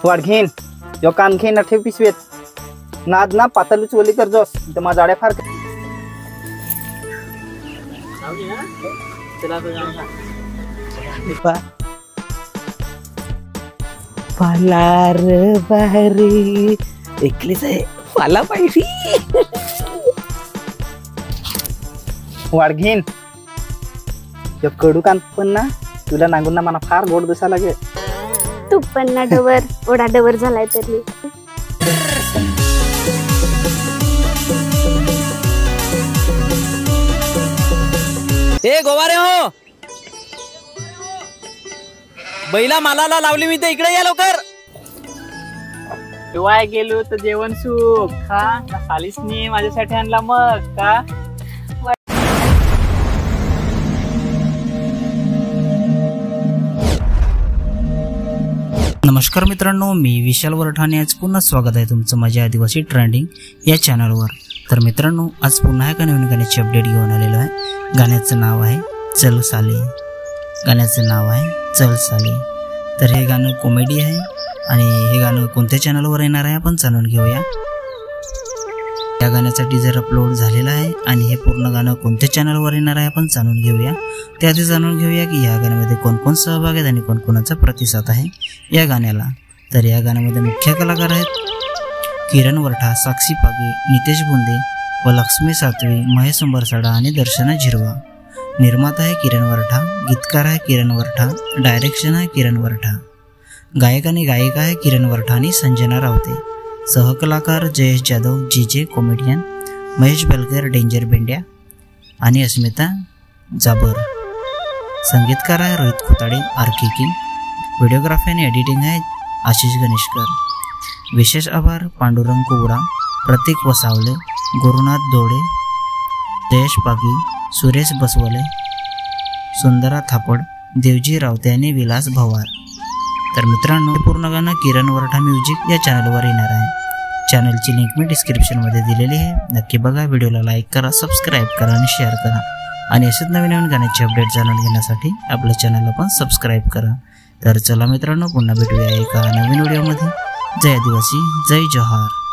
वाढघीन यो कान घेन ठेव पिशवीत नाद ना पातळीच ओली कर जोस तर माझा जाड्या फार पालार बाहेरी एकलीच आहे पाला पाहिजे वाढघीन यो कडू कान पण ना तुला नांगून ना मला फार गोड दिसा लागे तू पण ना डवर ओढा डवर झालाय तरी ए गोवारे हो बैला मालाला लावली मी तर इकडे या लवकर वाय गेलो तर जेवण सुख खा खालीच नाही माझ्यासाठी आणला मग का नमस्कार मित्रांनो, मी विशाल वरठाणे आज पुन्हा स्वागत आहे तुमचं माझ्या आदिवासी ट्रेंडिंग या चॅनलवर। तर मित्रांनो, आज पुन्हा एका नवीन गाण्याची अपडेट घेऊन आलेलो आहे। गाण्याचं नाव आहे चल साले। गाण्याचं नाव आहे चल साले। तर हे गाणं कॉमेडी आहे आणि हे गाणं कोणत्या चॅनलवर येणार आहे आपण जाणून घेऊया। या गाण्याचा टीजर अपलोड झालेला आहे आणि हे पूर्ण गाणं कोणत्या चॅनलवर येणार आहे आपण जाणून घेऊया। त्याआधी जाणून घेऊया की या गाण्यामध्ये कोण कोण सहभागी आहेत आणि कोणकोणाचा प्रतिसाद आहे या गाण्याला। तर या गाण्यामध्ये मुख्य कलाकार आहेत किरण वरठा, साक्षी पागे, नितेश बुंदे व लक्ष्मी सातवी, महेश अंबरसाडा आणि दर्शना झिरवा। निर्माता आहे किरण वरठा, गीतकार आहे किरण वरठा, डायरेक्शन आहे किरण वरठा, गायक आणि गायिका आहे किरण वरठा आणि संजना रावते। सहकलाकार जयेश जाधव, जीजे कॉमेडियन, महेश बेलकर डेंजर बेंड्या आणि अस्मिता जाबर। संगीतकार आहे रोहित खोताडे आरके किंग। व्हिडिओग्राफी आणि एडिटिंग आहे आशिष गणेशकर। विशेष आभार पांडुरंग कुवडा, प्रतीक वसावले, गुरुनाथ दोडे, जयेश पागी, सुरेश बसवले, सुंदरा थापड, देवजी रावते आणि विलास भवार। तर मित्रांनो, पूर्ण गाणं किरण वरठा म्युझिक या चॅनलवर येणार आहे। चॅनलची लिंक मी डिस्क्रिप्शनमध्ये दिलेली आहे, नक्की बघा। व्हिडिओला लाईक करा, सबस्क्राईब करा आणि शेअर करा आणि असेच नवीन नवीन गाण्याची अपडेट जाणून घेण्यासाठी आपल्या चॅनलला पण सबस्क्राईब करा। तर चला मित्रांनो, पुन्हा भेटूया एका नवीन व्हिडिओमध्ये। जय आदिवासी, जय जोहार।